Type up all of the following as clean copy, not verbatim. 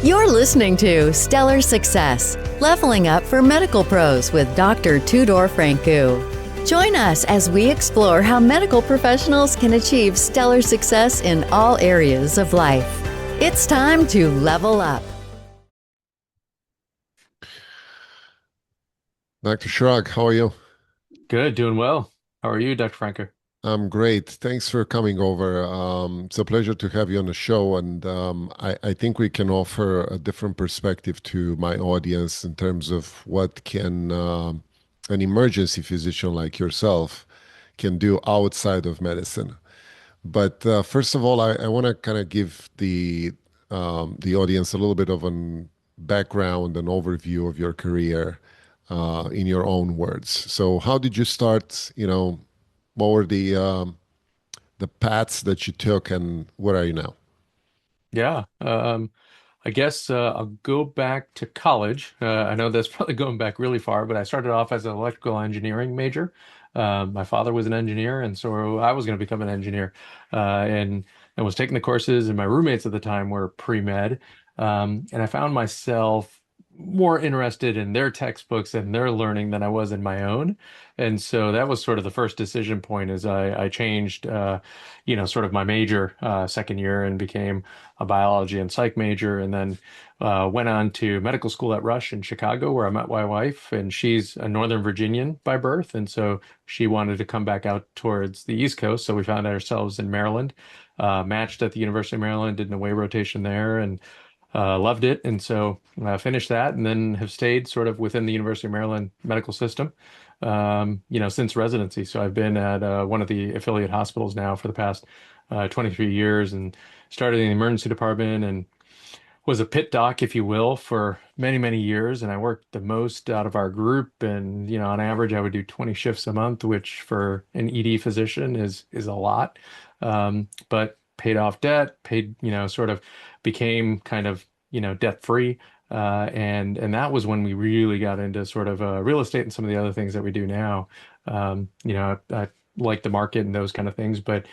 You're listening to Stellar Success, Leveling Up for Medical Pros with Dr. Tudor Francu. Join us as we explore how medical professionals can achieve stellar success in all areas of life. It's time to level up. Dr. Chirag, how are you? Good, doing well. How are you, Dr. Franco? I'm great. Thanks for coming over. It's a pleasure to have you on the show, and I think we can offer a different perspective to my audience in terms of what can an emergency physician like yourself can do outside of medicine. But first of all, I want to kind of give the audience a little bit of an background and overview of your career in your own words. So, how did you start? What were the paths that you took, and where are you now? Yeah, I guess I'll go back to college. I know that's probably going back really far, but I started off as an electrical engineering major. My father was an engineer, and so I was going to become an engineer, and was taking the courses. And my roommates at the time were pre-med, and I found myself more interested in their textbooks and their learning than I was in my own. And so that was sort of the first decision point as I changed, sort of my major second year and became a biology and psych major, and then went on to medical school at Rush in Chicago, where I met my wife, and she's a Northern Virginian by birth, and so she wanted to come back out towards the East Coast, so we found ourselves in Maryland, matched at the University of Maryland, did an away rotation there, and loved it, and so finished that, and then have stayed sort of within the University of Maryland medical system, since residency. So I've been at one of the affiliate hospitals now for the past 23 years, and started in the emergency department and was a pit doc, if you will, for many, many years. And I worked the most out of our group. And, on average, I would do 20 shifts a month, which for an ED physician is a lot. But paid off debt, sort of became kind of, debt free. And that was when we really got into sort of real estate and some of the other things that we do now. I like the market and those kind of things, but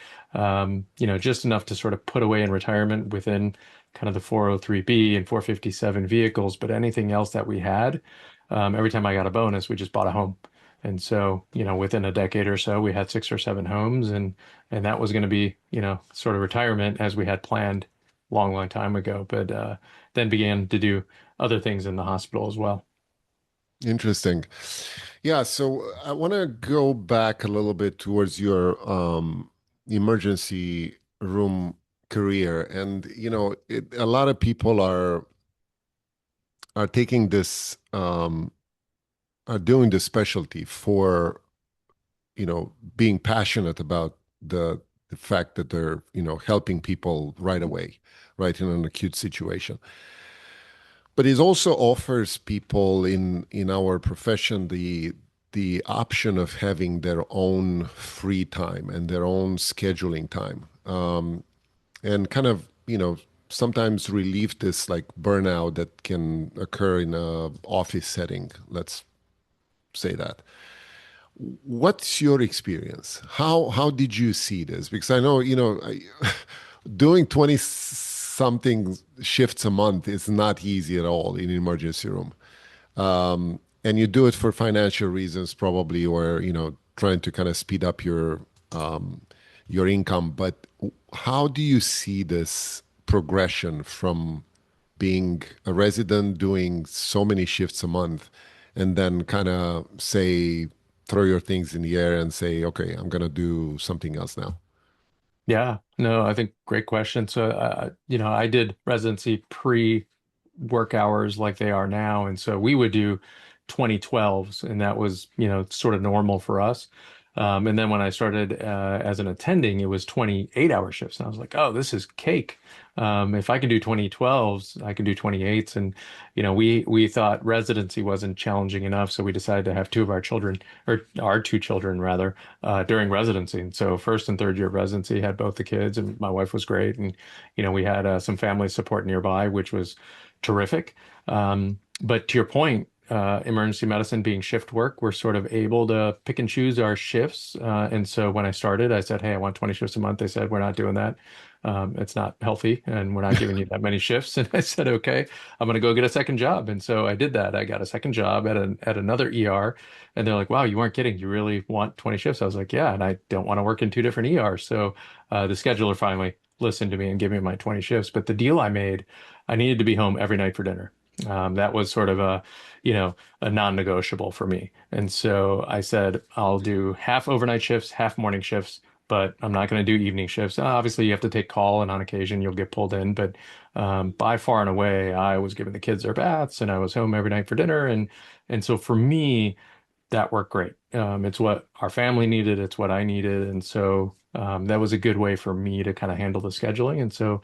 just enough to sort of put away in retirement within kind of the 403B and 457 vehicles. But anything else that we had, every time I got a bonus, we just bought a home. And so, within a decade or so, we had 6 or 7 homes, and that was going to be, sort of retirement as we had planned long, long time ago. But then began to do other things in the hospital as well. Interesting. Yeah, so I want to go back a little bit towards your emergency room career, and a lot of people are taking this are doing this specialty for being passionate about the fact that they're helping people right away, right in an acute situation. But it also offers people in our profession the option of having their own free time and their own scheduling time, and kind of sometimes relieve this like burnout that can occur in a office setting. Let's say that. What's your experience? How did you see this? Because I know doing 20 something shifts a month is not easy at all in an emergency room. And you do it for financial reasons probably, or trying to kind of speed up your income. But how do you see this progression from being a resident doing so many shifts a month, and then kind of say throw your things in the air and say, okay, I'm gonna do something else now? Yeah, no, I think great question. So, I did residency pre-work hours like they are now. And so we would do 2012s, and that was, sort of normal for us. And then when I started as an attending, it was 28-hour shifts. And I was like, oh, this is cake. If I can do 2012s, I can do 28s. And, we thought residency wasn't challenging enough. So we decided to have two of our children, or our two children rather, during residency. And so first and third year of residency had both the kids, and my wife was great. And, we had some family support nearby, which was terrific. But to your point, emergency medicine being shift work, we're sort of able to pick and choose our shifts. And so when I started, I said, hey, I want 20 shifts a month. They said, we're not doing that. It's not healthy and we're not giving you that many shifts. And I said, okay, I'm going to go get a second job. And so I did that. I got a second job at another ER. And they're like, wow, you weren't kidding. You really want 20 shifts? I was like, yeah. And I don't want to work in two different ERs. So the scheduler finally listened to me and gave me my 20 shifts. But the deal I made, I needed to be home every night for dinner. That was sort of you know, a non-negotiable for me. And so I said, I'll do half overnight shifts, half morning shifts, but I'm not going to do evening shifts. Obviously, you have to take call, and on occasion you'll get pulled in. But by far and away, I was giving the kids their baths, and I was home every night for dinner. And so for me, that worked great. It's what our family needed. It's what I needed. And so that was a good way for me to kind of handle the scheduling. And so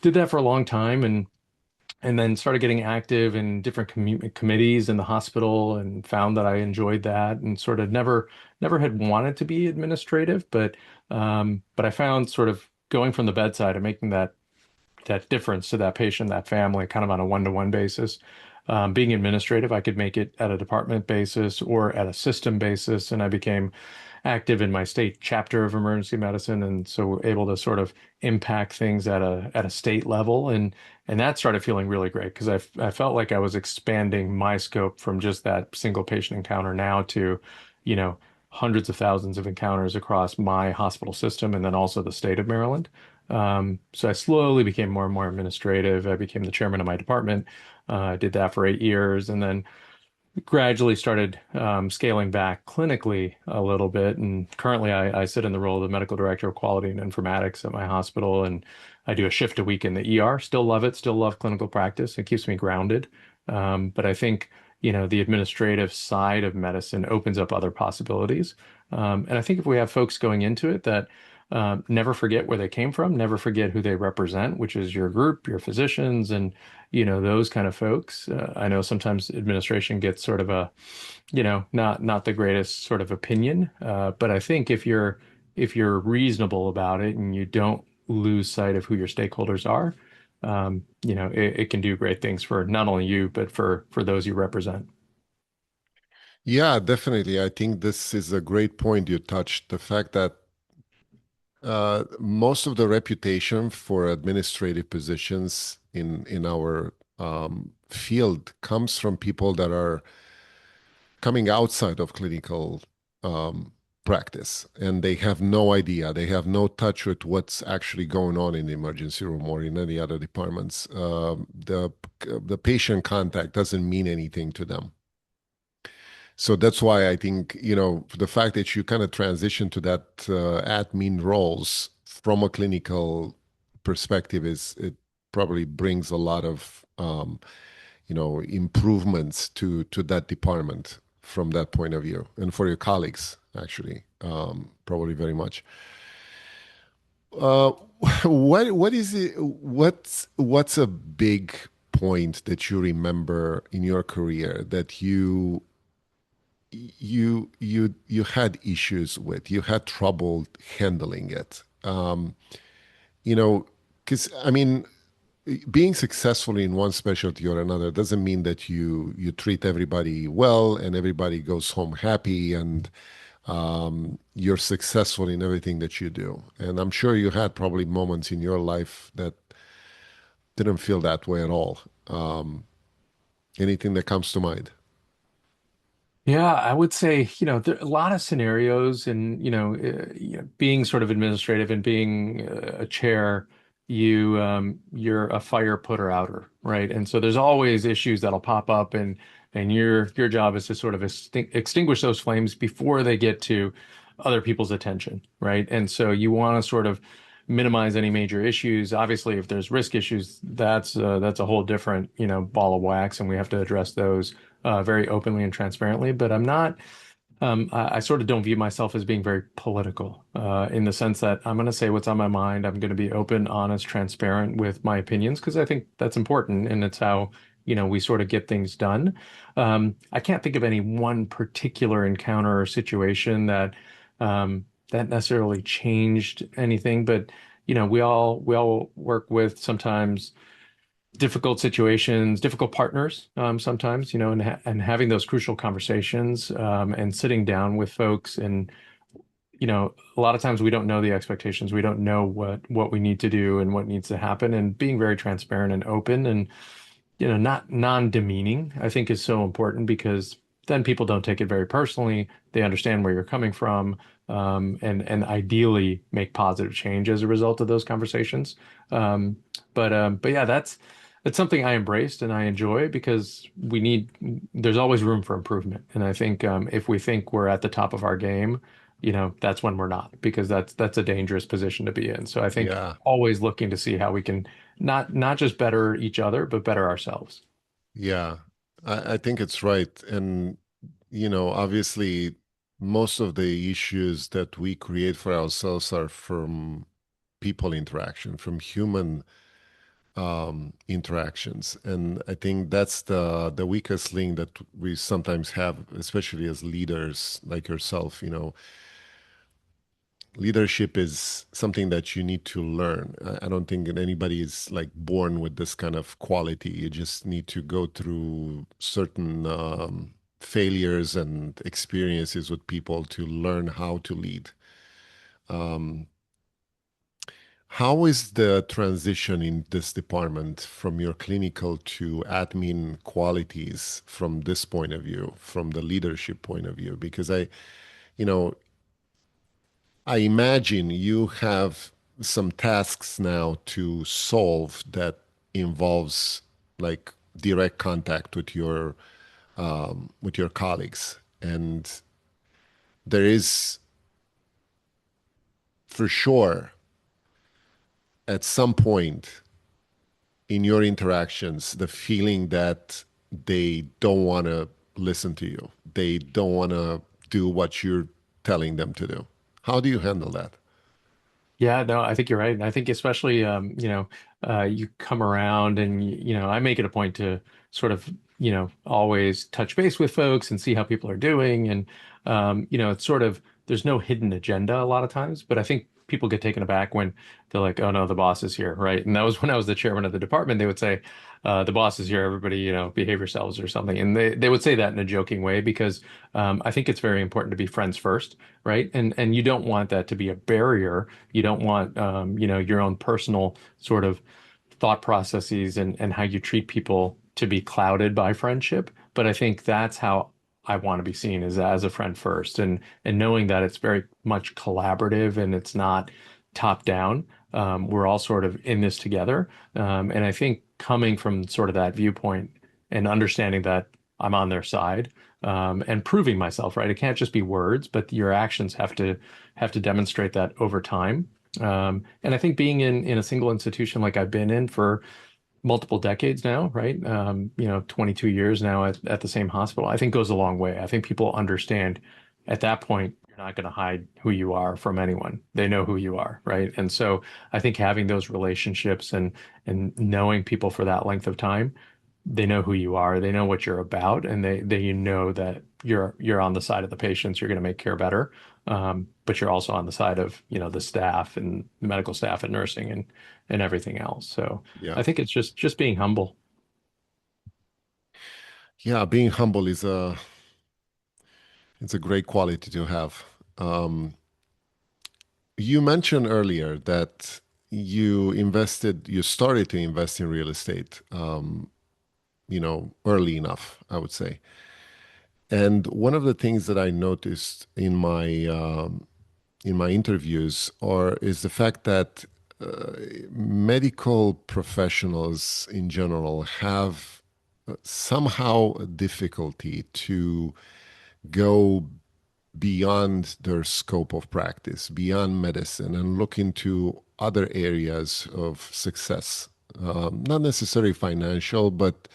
did that for a long time. And then started getting active in different committees in the hospital and found that I enjoyed that and sort of never had wanted to be administrative, but I found sort of going from the bedside and making that difference to that patient, that family, kind of on a one-to-one basis. Being administrative, I could make it at a department basis or at a system basis, and I became active in my state chapter of emergency medicine, and so able to sort of impact things at a state level, and that started feeling really great because I felt like I was expanding my scope from just that single patient encounter now to, you know, hundreds of thousands of encounters across my hospital system and then also the state of Maryland. So I slowly became more and more administrative. I became the chairman of my department. I did that for 8 years, and then gradually started scaling back clinically a little bit. And currently, I sit in the role of the medical director of quality and informatics at my hospital, and I do a shift a week in the ER. Still love it. Still love clinical practice. It keeps me grounded. But I think, you know, the administrative side of medicine opens up other possibilities. And I think if we have folks going into it that never forget where they came from, never forget who they represent, which is your group, your physicians, and you know those kind of folks. I know sometimes administration gets sort of a, you know, not the greatest sort of opinion, but I think if you're reasonable about it and you don't lose sight of who your stakeholders are, you know, it can do great things for not only you but for those you represent. Yeah, definitely. I think this is a great point you touched. The fact that most of the reputation for administrative positions in our field comes from people that are coming outside of clinical um, practice, and they have no idea. They have no touch with what's actually going on in the emergency room or in any other departments. The patient contact doesn't mean anything to them. So that's why I think, you know, the fact that you kind of transition to that admin roles from a clinical perspective is it probably brings a lot of you know, improvements to that department from that point of view, and for your colleagues actually, probably very much. Uh, what is it? What's a big point that you remember in your career that you had issues with, you had trouble handling it, you know, because I mean, being successful in one specialty or another doesn't mean that you treat everybody well and everybody goes home happy and you're successful in everything that you do. And I'm sure you had probably moments in your life that didn't feel that way at all. Anything that comes to mind? Yeah, I would say, you know, there are a lot of scenarios and, you know, being sort of administrative and being a chair, you're a fire putter outer, right? And so there's always issues that'll pop up and your job is to sort of extinguish those flames before they get to other people's attention, right? And so you want to sort of minimize any major issues. Obviously, if there's risk issues, that's a whole different, you know, ball of wax, and we have to address those very openly and transparently. But I'm not, I sort of don't view myself as being very political in the sense that I'm going to say what's on my mind. I'm going to be open, honest, transparent with my opinions because I think that's important and it's how, you know, we sort of get things done. I can't think of any one particular encounter or situation that necessarily changed anything, but you know, we all work with sometimes difficult situations, difficult partners, sometimes, and having those crucial conversations, and sitting down with folks. And a lot of times we don't know the expectations. We don't know what we need to do and what needs to happen, and being very transparent and open and not non-demeaning, I think is so important, because then people don't take it very personally. They understand where you're coming from, and ideally make positive change as a result of those conversations. Um, but yeah, that's something I embraced and I enjoy, because there's always room for improvement. And I think, if we think we're at the top of our game, that's when we're not, because that's a dangerous position to be in. So I think Yeah, always looking to see how we can not just better each other, but better ourselves. yeah, I think it's right. And, obviously, most of the issues that we create for ourselves are from people interaction, from human interactions. And I think that's the weakest link that we sometimes have, especially as leaders like yourself. Leadership is something that you need to learn. I don't think that anybody is like born with this kind of quality. You just need to go through certain failures and experiences with people to learn how to lead. Um, how is the transition in this department from your clinical to admin qualities from this point of view, from the leadership point of view? Because you know, I imagine you have some tasks now to solve that involves like direct contact with your colleagues, and there is for sure at some point in your interactions the feeling that they don't want to listen to you, they don't want to do what you're telling them to do. How do you handle that? Yeah, no, I think you're right. And I think especially, you come around and, I make it a point to sort of, always touch base with folks and see how people are doing. And, it's sort of, there's no hidden agenda a lot of times, but I think people get taken aback when they're like, oh no, the boss is here, right? And that was when I was the chairman of the department. They would say, the boss is here, everybody, behave yourselves or something. And they would say that in a joking way, because I think it's very important to be friends first, right? And you don't want that to be a barrier. You don't want, your own personal sort of thought processes and how you treat people to be clouded by friendship. But I think that's how I want to be seen, is as a friend first, and knowing that it's very much collaborative and it's not top down. We're all sort of in this together. And I think coming from sort of that viewpoint and understanding that I'm on their side, and proving myself, right? It can't just be words, but your actions have to demonstrate that over time. And I think being in a single institution like I've been in for multiple decades now, right? 22 years now at the same hospital, I think goes a long way. I think people understand at that point, you're not going to hide who you are from anyone. They know who you are, right? And so I think having those relationships and knowing people for that length of time, they know who you are, they know what you're about, and they you know that you're on the side of the patients, you're going to make care better. But you're also on the side of, the staff and the medical staff and nursing and everything else. So Yeah. I think it's just being humble. Yeah, being humble it's a great quality to have. You mentioned earlier that you started to invest in real estate, early enough, I would say. And one of the things that I noticed in my interviews is the fact that medical professionals in general have somehow a difficulty to go beyond their scope of practice, beyond medicine, and look into other areas of success. Not necessarily financial, but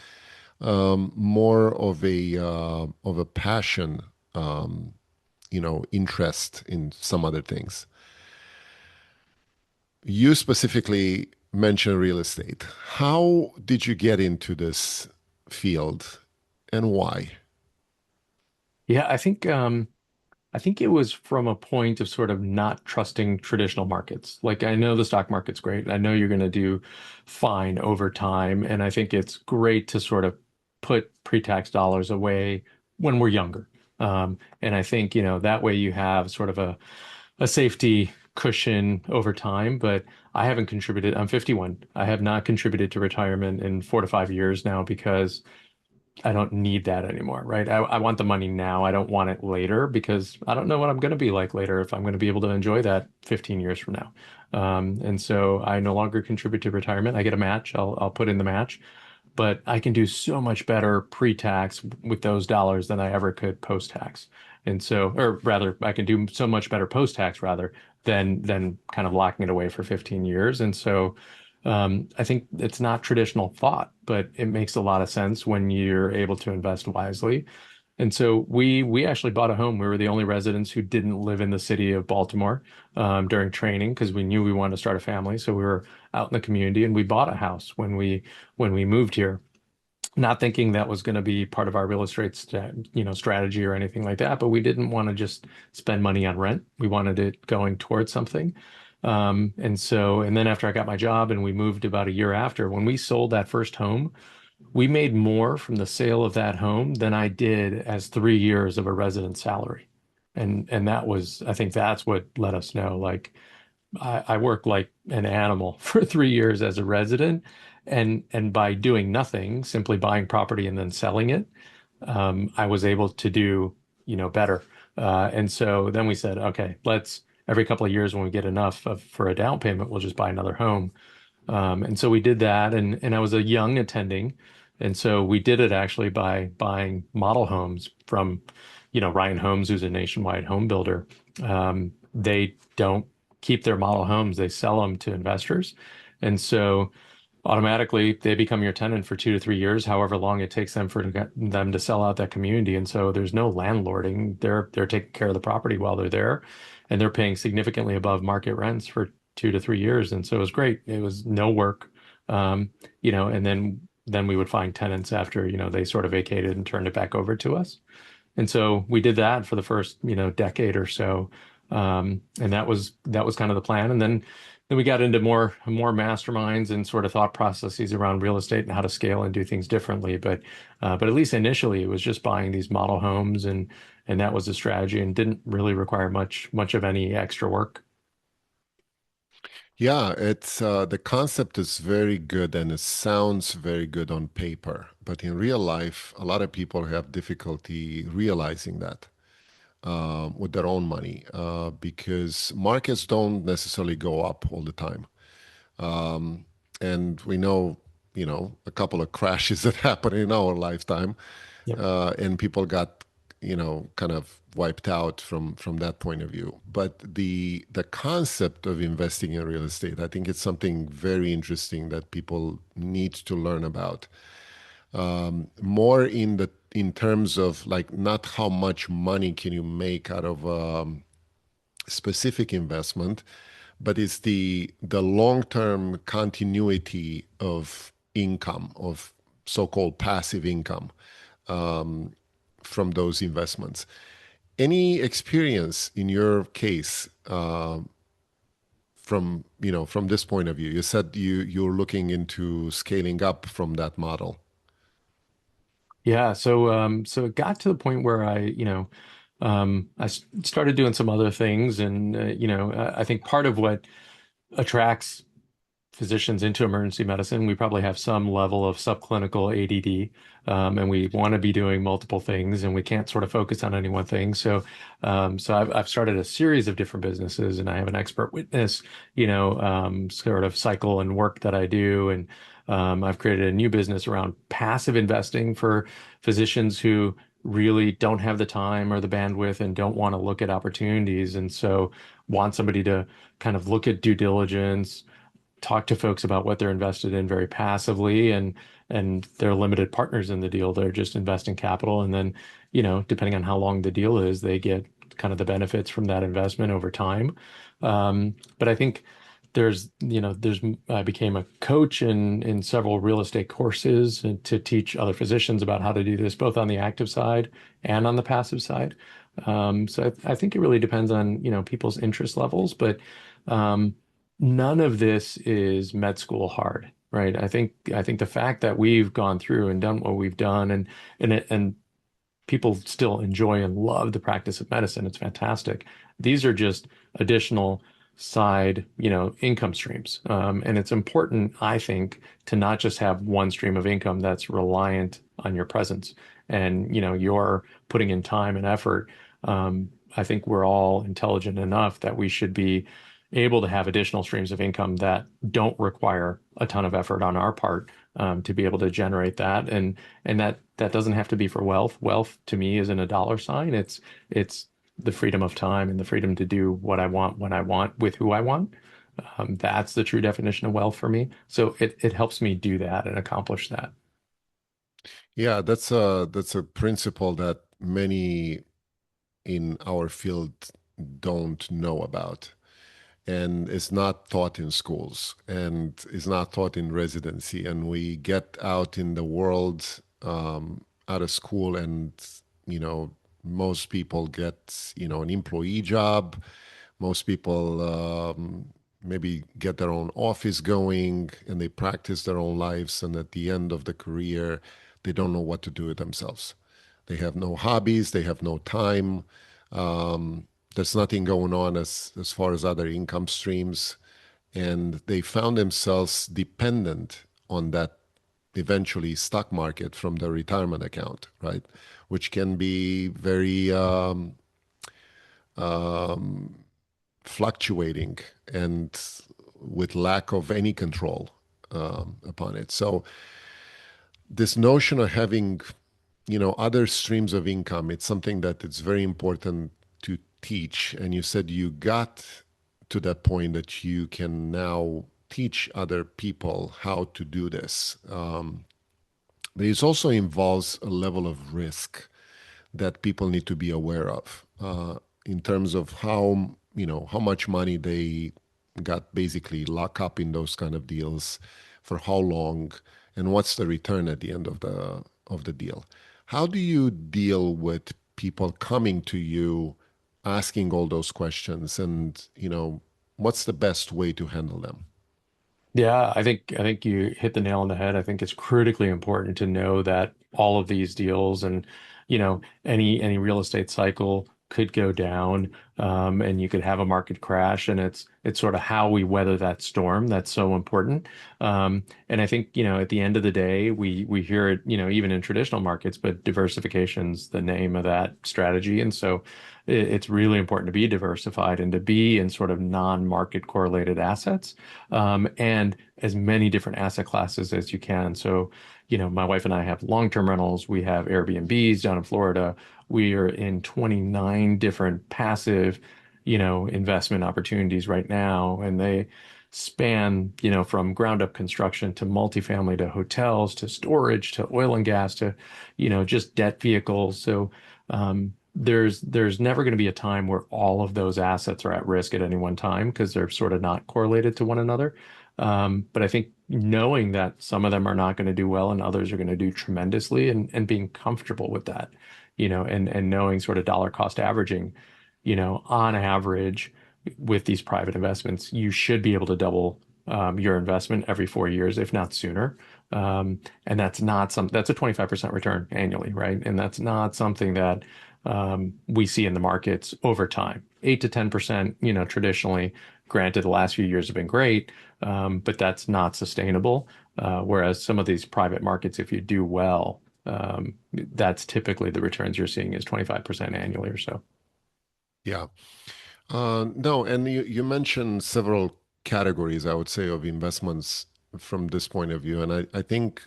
more of a passion, interest in some other things. You specifically mentioned real estate. How did you get into this field, and why? Yeah, I think it was from a point of sort of not trusting traditional markets. Like I know the stock market's great. I know you're going to do fine over time. And I think it's great to sort of put pre-tax dollars away when we're younger. And I think, that way you have sort of a safety cushion over time. But I haven't contributed. I'm 51. I have not contributed to retirement in 4 to 5 years now because I don't need that anymore, right? I want the money now. I don't want it later because I don't know what I'm going to be like later if I'm going to be able to enjoy that 15 years from now. And so I no longer contribute to retirement. I get a match. I'll put in the match, but I can do so much better pre-tax with those dollars than I ever could post-tax. And so, or rather, I can do so much better post-tax rather than kind of locking it away for 15 years. And so I think it's not traditional thought, but it makes a lot of sense when you're able to invest wisely. And so we actually bought a home. We were the only residents who didn't live in the city of Baltimore during training because we knew we wanted to start a family. So we were out in the community and we bought a house when we moved here, not thinking that was going to be part of our real estate strategy or anything like that. But we didn't want to just spend money on rent. We wanted it going towards something. And then after I got my job and we moved about a year after, when we sold that first home, we made more from the sale of that home than I did as 3 years of a resident salary. And that was, I think that's what let us know, like I worked like an animal for 3 years as a resident. And by doing nothing, simply buying property and then selling it, I was able to do, better. And so then we said, okay, let's every couple of years when we get enough for a down payment, we'll just buy another home. And so we did that, and I was a young attending, and so we did it actually by buying model homes from, Ryan Homes, who's a nationwide home builder. They don't keep their model homes; they sell them to investors, and so automatically they become your tenant for 2 to 3 years, however long it takes them for them to sell out that community. And so there's no landlording. They're taking care of the property while they're there, and they're paying significantly above market rents for 2 to 3 years. And so it was great. It was no work, and then we would find tenants after, they sort of vacated and turned it back over to us. And so we did that for the first, decade or so. And that was kind of the plan. And then we got into more masterminds and sort of thought processes around real estate and how to scale and do things differently. But at least initially it was just buying these model homes, and that was the strategy and didn't really require much of any extra work. Yeah, it's the concept is very good and it sounds very good on paper, but in real life, a lot of people have difficulty realizing that with their own money because markets don't necessarily go up all the time. And we know, a couple of crashes that happened in our lifetime, Yep. and people got, kind of wiped out from that point of view. But the concept of investing in real estate, I think it's something very interesting that people need to learn about. More in terms of like not how much money can you make out of specific investment, but it's the long-term continuity of income, of so-called passive income from those investments. Any experience in your case from this point of view? You said you're looking into scaling up from that model. Yeah, so it got to the point where I started doing some other things, and I think part of what attracts physicians into emergency medicine, we probably have some level of subclinical ADD, and we want to be doing multiple things, and we can't sort of focus on any one thing. So I've started a series of different businesses, and I have an expert witness, sort of cycle and work that I do, and I've created a new business around passive investing for physicians who really don't have the time or the bandwidth and don't want to look at opportunities, and so want somebody to kind of look at due diligence, talk to folks about what they're invested in very passively, and they're limited partners in the deal. They're just investing capital, and then, depending on how long the deal is, they get kind of the benefits from that investment over time. But I think I became a coach in several real estate courses and to teach other physicians about how to do this, both on the active side and on the passive side. So I think it really depends on, people's interest levels, but um, none of this is med school hard, right? I think the fact that we've gone through and done what we've done and people still enjoy and love the practice of medicine. It's fantastic. These are just additional side, income streams. And it's important, I think, to not just have one stream of income that's reliant on your presence and, you're putting in time and effort. I think we're all intelligent enough that we should be able to have additional streams of income that don't require a ton of effort on our part, to be able to generate that. And that doesn't have to be for wealth. Wealth to me isn't a dollar sign. It's the freedom of time and the freedom to do what I want when I want with who I want. That's the true definition of wealth for me. So it helps me do that and accomplish that. Yeah, that's a principle that many in our field don't know about, and is not taught in schools and is not taught in residency. And we get out in the world, out of school, and you know, most people get, an employee job. Most people maybe get their own office going, and they practice their own lives. And at the end of the career, they don't know what to do with themselves. They have no hobbies. They have no time. Um, there's nothing going on as far as other income streams, and they found themselves dependent on that eventually stock market from the retirement account, right? Which can be very fluctuating and with lack of any control upon it. So this notion of having, other streams of income, it's something that it's very important to teach. And you said you got to that point that you can now teach other people how to do this. But it also involves a level of risk that people need to be aware of, in terms of how much money they got basically locked up in those kind of deals, for how long, and what's the return at the end of the deal. How do you deal with people coming to you asking all those questions, and what's the best way to handle them? Yeah, I think you hit the nail on the head. I think it's critically important to know that all of these deals and any real estate cycle could go down, and you could have a market crash, and it's sort of how we weather that storm that's so important. And I think at the end of the day, we hear it even in traditional markets, but diversification's the name of that strategy, and so it's really important to be diversified and to be in sort of non-market correlated assets, and as many different asset classes as you can. So, my wife and I have long-term rentals. We have Airbnbs down in Florida. We are in 29 different passive, investment opportunities right now, and they span, from ground up construction to multifamily to hotels to storage to oil and gas to, just debt vehicles. So, there's never going to be a time where all of those assets are at risk at any one time because they're sort of not correlated to one another. But I think knowing that some of them are not going to do well and others are going to do tremendously, and being comfortable with that, and knowing sort of dollar cost averaging, on average with these private investments, you should be able to double your investment every 4 years, if not sooner. And that's a 25% return annually, right? And that's not something that we see in the markets over time. 8 to 10%, traditionally, granted, the last few years have been great, but that's not sustainable. Whereas some of these private markets, if you do well, that's typically the returns you're seeing is 25% annually or so. Yeah. No, and you mentioned several categories, I would say, of investments from this point of view. And I think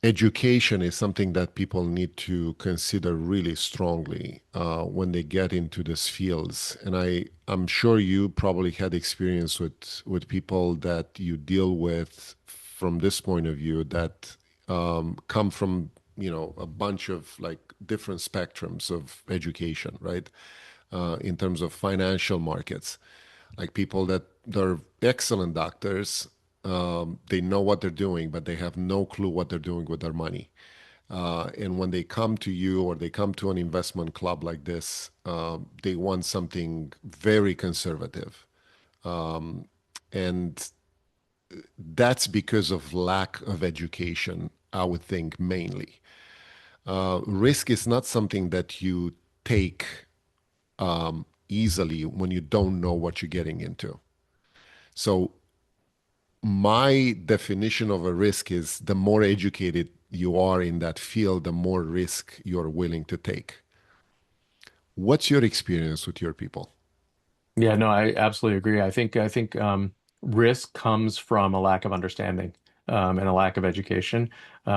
education is something that people need to consider really strongly when they get into these fields. And I'm sure you probably had experience with people that you deal with from this point of view that come from, a bunch of like different spectrums of education, right? In terms of financial markets, like people that they're excellent doctors, they know what they're doing, but they have no clue what they're doing with their money. And when they come to you or they come to an investment club like this, they want something very conservative. And that's because of lack of education, I would think mainly. Risk is not something that you take easily when you don't know what you're getting into. So my definition of a risk is the more educated you are in that field, the more risk you're willing to take. What's your experience with your people? Yeah, no, I absolutely agree. I think risk comes from a lack of understanding and a lack of education.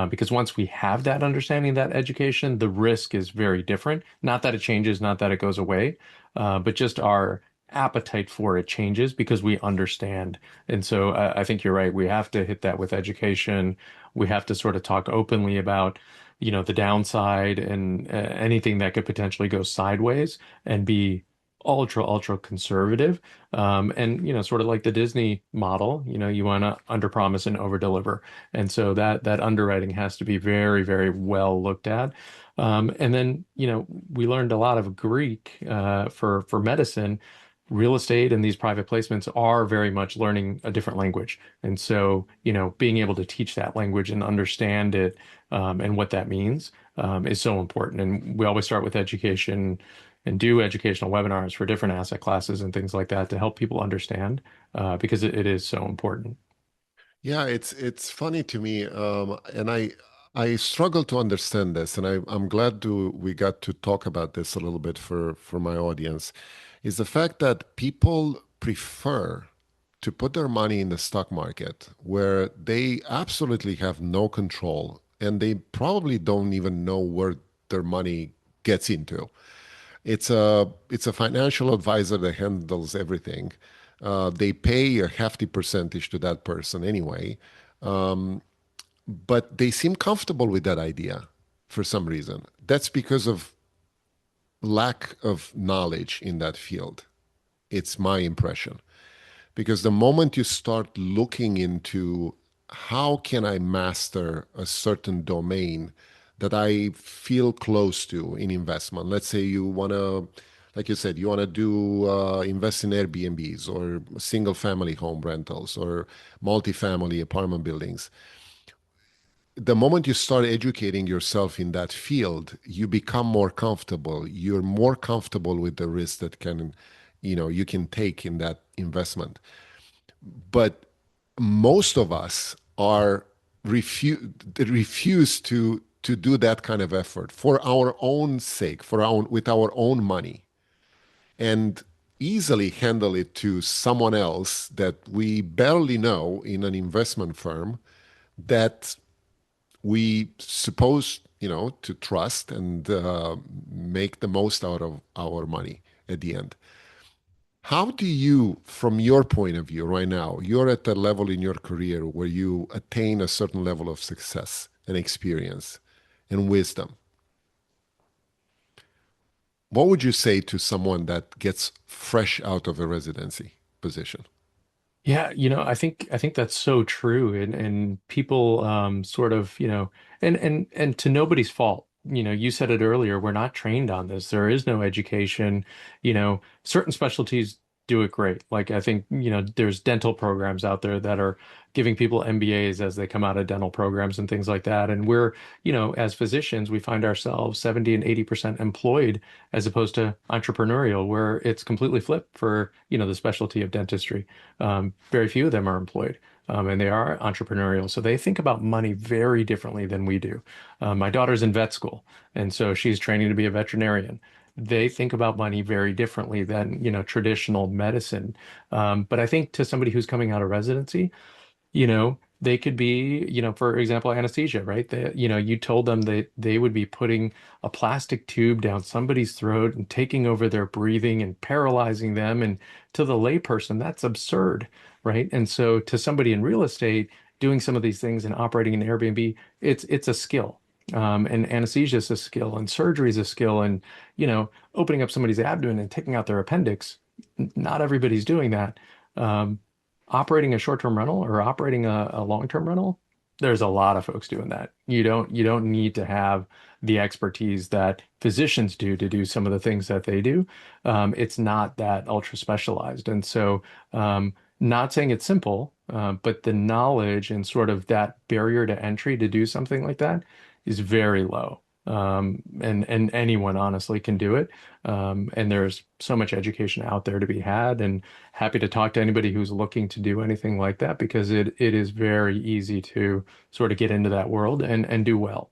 Because once we have that understanding, that education, the risk is very different. Not that it changes, not that it goes away, but just our appetite for it changes because we understand. And so I think you're right. We have to hit that with education. We have to sort of talk openly about, the downside and anything that could potentially go sideways and be ultra conservative, and sort of like the Disney model, you want to underpromise and overdeliver, and so that underwriting has to be very well looked at. And then we learned a lot of Greek for medicine. Real estate and these private placements are very much learning a different language, and so being able to teach that language and understand it, and what that means, is so important. And we always start with education and do educational webinars for different asset classes and things like that to help people understand, because it is so important. Yeah, it's funny to me, and I struggle to understand this, and I'm glad we got to talk about this a little bit for my audience, is the fact that people prefer to put their money in the stock market where they absolutely have no control and they probably don't even know where their money gets into. It's a financial advisor that handles everything. They pay a hefty percentage to that person anyway, but they seem comfortable with that idea for some reason. That's because of lack of knowledge in that field. It's my impression. Because the moment you start looking into how can I master a certain domain that I feel close to in investment, let's say you want to, like you said, you want to do invest in Airbnbs or single family home rentals or multifamily apartment buildings. The moment you start educating yourself in that field, you become more comfortable. You're more comfortable with the risk that you can take in that investment. But most of us are refuse to do that kind of effort for our own sake, for our with our own money, and easily handle it to someone else that we barely know in an investment firm that we suppose to trust and make the most out of our money at the end. How do you, from your point of view right now, you're at the level in your career where you attain a certain level of success and experience and wisdom. What would you say to someone that gets fresh out of a residency position? Yeah, I think that's so true, and people, sort of, and to nobody's fault. You said it earlier, we're not trained on this. There is no education. Certain specialties do it great. Like I think, there's dental programs out there that are giving people MBAs as they come out of dental programs and things like that. And we're, as physicians, we find ourselves 70 and 80% employed as opposed to entrepreneurial, where it's completely flipped for, the specialty of dentistry. Very few of them are employed, and they are entrepreneurial. So they think about money very differently than we do. My daughter's in vet school, and so she's training to be a veterinarian. They think about money very differently than, traditional medicine. But I think to somebody who's coming out of residency, they could be, for example, anesthesia, right? You told them that they would be putting a plastic tube down somebody's throat and taking over their breathing and paralyzing them. And to the layperson, that's absurd, right? And so to somebody in real estate, doing some of these things and operating an Airbnb, it's a skill. And anesthesia is a skill, and surgery is a skill, and opening up somebody's abdomen and taking out their appendix. Not everybody's doing that. Um, Operating a short-term rental or operating a long-term rental, there's a lot of folks doing that. You don't need to have the expertise that physicians do to do some of the things that they do. It's not that ultra specialized. And so not saying it's simple, but the knowledge and sort of that barrier to entry to do something like that is very low. And anyone honestly can do it. And there's so much education out there to be had, and happy to talk to anybody who's looking to do anything like that because it is very easy to sort of get into that world and do well.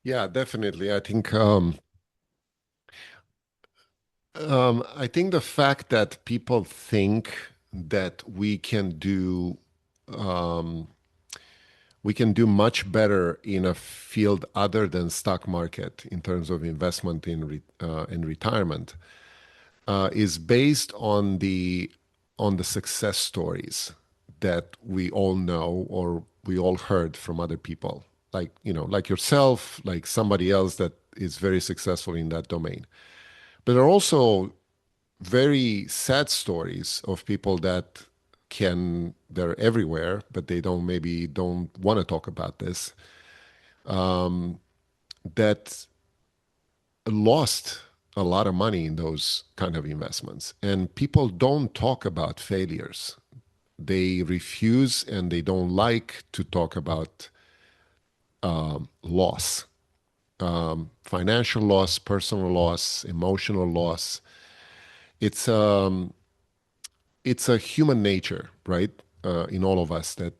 Yeah, definitely. I think the fact that people think that um, we can do much better in a field other than stock market in terms of investment in retirement is based on the success stories that we all know or we all heard from other people, like like yourself, like somebody else that is very successful in that domain. But there are also very sad stories of people that they're everywhere, but they don't want to talk about this, that lost a lot of money in those kind of investments. And people don't talk about failures. They refuse and they don't like to talk about loss, financial loss, personal loss, emotional loss. It's it's a human nature, right? In all of us that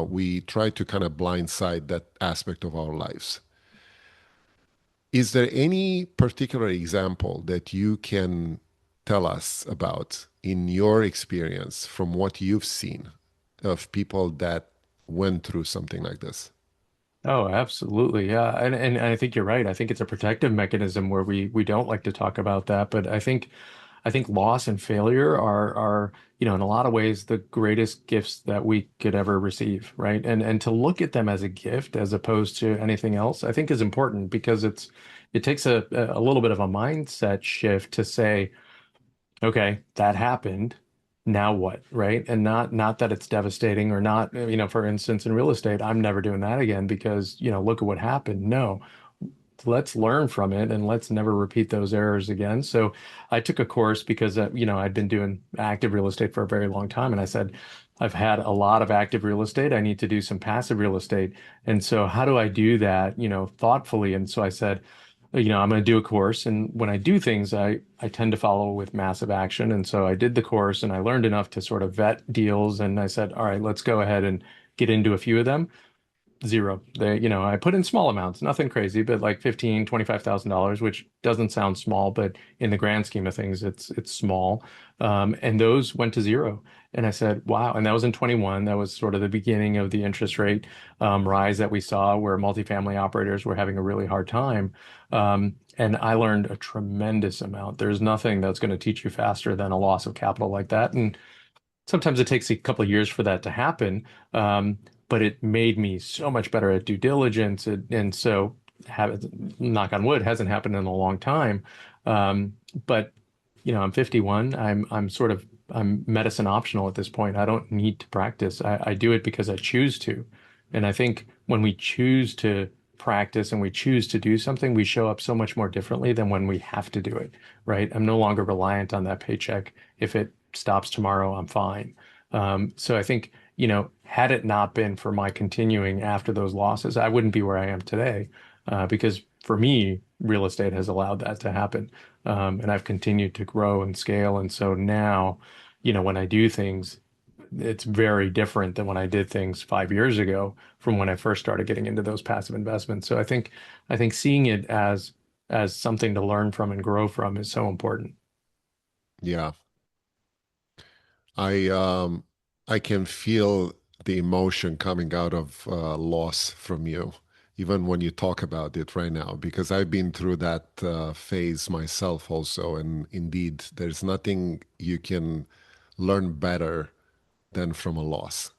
we try to kind of blindside that aspect of our lives. Is there any particular example that you can tell us about in your experience from what you've seen of people that went through something like this? Oh, absolutely. Yeah. And I think you're right. I think it's a protective mechanism where we don't like to talk about that. But I think loss and failure are, in a lot of ways the greatest gifts that we could ever receive, right? And to look at them as a gift as opposed to anything else, I think is important because it takes a little bit of a mindset shift to say, okay, that happened. Now what, right? And not that it's devastating or not, for instance, in real estate, I'm never doing that again because, look at what happened. No, let's learn from it and let's never repeat those errors again. So I took a course because I'd been doing active real estate for a very long time, and I said, I've had a lot of active real estate. I need to do some passive real estate. And so how do I do that, thoughtfully? And so I said, I'm going to do a course, and when I do things, I tend to follow with massive action. And so I did the course and I learned enough to sort of vet deals, and I said, all right, let's go ahead and get into a few of them. Zero. I put in small amounts, nothing crazy, but like 15, $25,000, which doesn't sound small, but in the grand scheme of things, it's small. And those went to zero. And I said, wow. And that was in 21. That was sort of the beginning of the interest rate rise that we saw where multifamily operators were having a really hard time. And I learned a tremendous amount. There's nothing that's going to teach you faster than a loss of capital like that. And sometimes it takes a couple of years for that to happen. But it made me so much better at due diligence. And so, knock on wood, hasn't happened in a long time. But I'm 51. I'm medicine optional at this point. I don't need to practice. I do it because I choose to. And I think when we choose to practice and we choose to do something, we show up so much more differently than when we have to do it, right? I'm no longer reliant on that paycheck. If it stops tomorrow, I'm fine. So I think, had it not been for my continuing after those losses, I wouldn't be where I am today. Because for me, real estate has allowed that to happen. And I've continued to grow and scale. And so now, when I do things, it's very different than when I did things 5 years ago from when I first started getting into those passive investments. So I think seeing it as something to learn from and grow from is so important. Yeah, I um, I can feel the emotion coming out of loss from you, even when you talk about it right now, because I've been through that phase myself also. And indeed, there's nothing you can learn better than from a loss.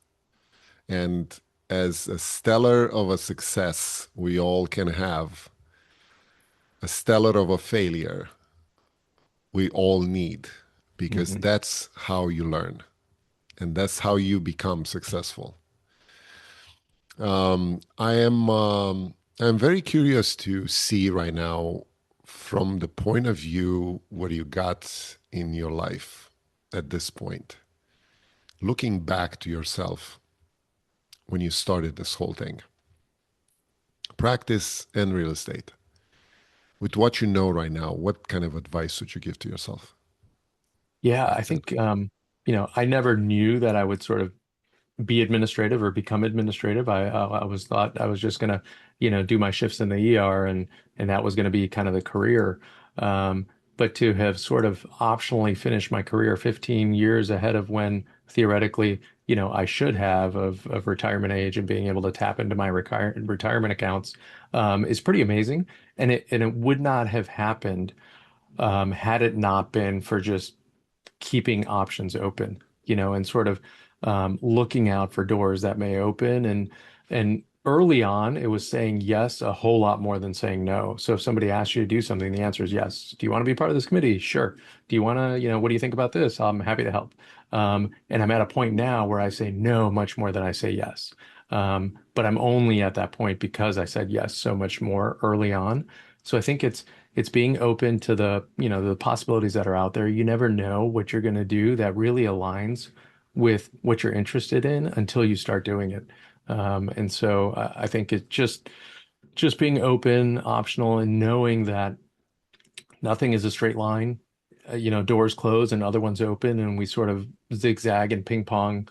And as a stellar of a success we all can have, a stellar of a failure we all need, because that's how you learn and that's how you become successful. I'm very curious to see right now from the point of view what you got in your life at this point, looking back to yourself when you started this whole thing, practice and real estate. With what you know right now, what kind of advice would you give to yourself Yeah, I back then? think I never knew that I would sort of be administrative or become administrative. I was thought I was just gonna, do my shifts in the ER and that was gonna be kind of the career. Um, but to have sort of optionally finished my career 15 years ahead of when theoretically, I should have of retirement age and being able to tap into my retirement accounts is pretty amazing. And it would not have happened had it not been for just keeping options open, and sort of looking out for doors that may open. And early on, it was saying yes a whole lot more than saying no. So if somebody asks you to do something, the answer is yes. Do you want to be part of this committee? Sure. Do you want to, what do you think about this? I'm happy to help. And I'm at a point now where I say no much more than I say yes. But I'm only at that point because I said yes so much more early on. So I think it's being open to the possibilities that are out there. You never know what you're going to do that really aligns with what you're interested in until you start doing it. And so I think it's just being open, optional, and knowing that nothing is a straight line. Doors close and other ones open, and we sort of zigzag and ping pong,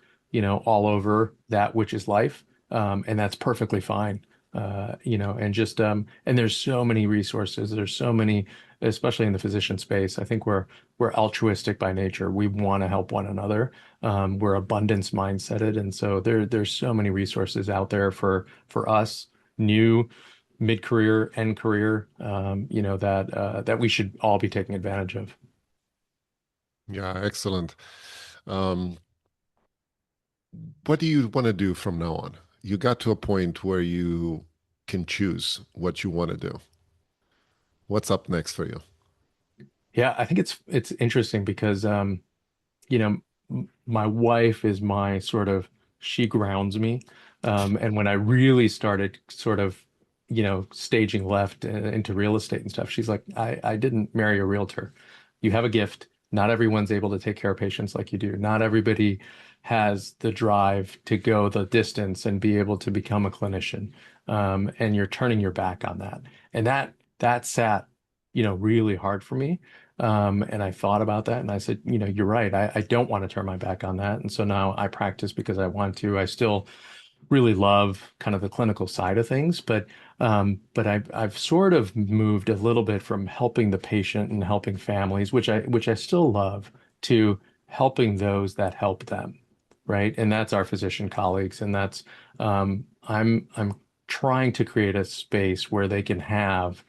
all over that which is life. And that's perfectly fine. And there's so many resources. There's so many, especially in the physician space. I think we're altruistic by nature. We want to help one another. We're abundance mindseted, and so there's so many resources out there for us, new mid-career, end career, that we should all be taking advantage of. Yeah, excellent. Um, what do you want to do from now on? You got to a point where you can choose what you want to do. What's up next for you? Yeah, I think it's interesting because you know, my wife is my sort of, she grounds me. And when I really started sort of, staging left into real estate and stuff, she's like, I didn't marry a realtor. You have a gift. Not everyone's able to take care of patients like you do. Not everybody has the drive to go the distance and be able to become a clinician. And you're turning your back on that. And that sat, really hard for me. And I thought about that and I said, you're right. I don't want to turn my back on that. And so now I practice because I want to. I still really love kind of the clinical side of things, but I've sort of moved a little bit from helping the patient and helping families, which I still love, to helping those that help them, right? And that's our physician colleagues, and that's I'm trying to create a space where they can have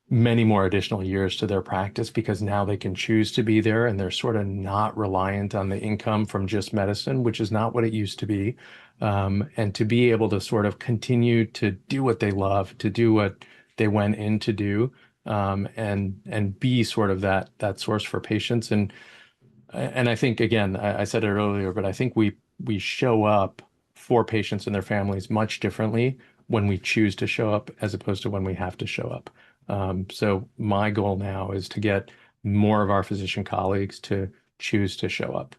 many more additional years to their practice because now they can choose to be there and they're sort of not reliant on the income from just medicine, which is not what it used to be. And to be able to sort of continue to do what they love, to do what they went in to do, and be sort of that source for patients. And I think again, I said it earlier, but I think we show up for patients and their families much differently when we choose to show up as opposed to when we have to show up. So my goal now is to get more of our physician colleagues to choose to show up.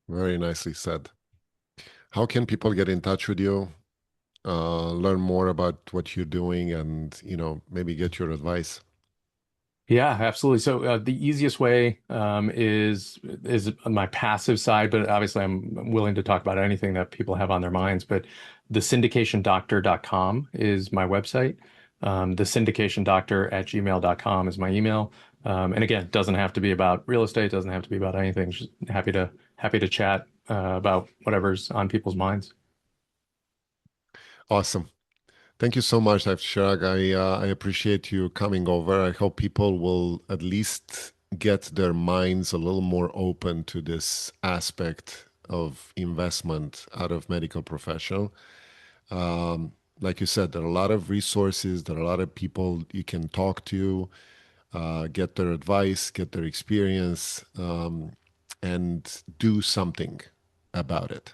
Very nicely said. How can people get in touch with you, learn more about what you're doing, and maybe get your advice? Yeah, absolutely. So the easiest way is my passive side, but obviously I'm willing to talk about anything that people have on their minds. But the syndicationdoctor.com is my website. The syndicationdoctor@gmail.com is my email. And again, it doesn't have to be about real estate, doesn't have to be about anything. Just happy to chat about whatever's on people's minds. Awesome. Thank you so much, Chirag. I appreciate you coming over. I hope people will at least get their minds a little more open to this aspect of investment out of medical professional. Like you said, there are a lot of resources, there are a lot of people you can talk to, get their advice, get their experience, and do something about it.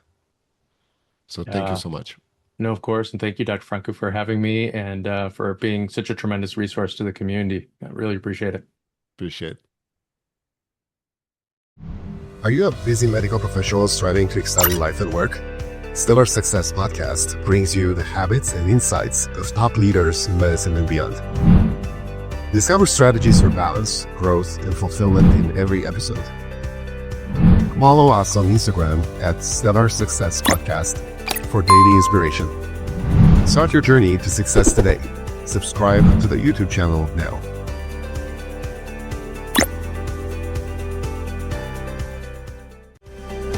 So thank you Yeah. so much. No, of course. And thank you, Dr. Franco, for having me and for being such a tremendous resource to the community. I really appreciate it. Appreciate it. Are you a busy medical professional striving to excel in life and work? Stellar Success Podcast brings you the habits and insights of top leaders in medicine and beyond. Discover strategies for balance, growth, and fulfillment in every episode. Follow us on Instagram at Stellar Success Podcast for daily inspiration. Start your journey to success today. Subscribe to the YouTube channel now.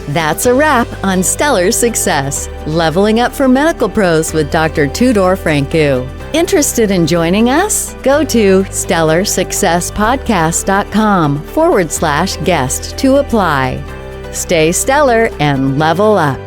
That's a wrap on Stellar Success, Leveling Up for Medical Pros with Dr. Tudor Francu. Interested in joining us? Go to stellarsuccesspodcast.com/guest to apply. Stay stellar and level up.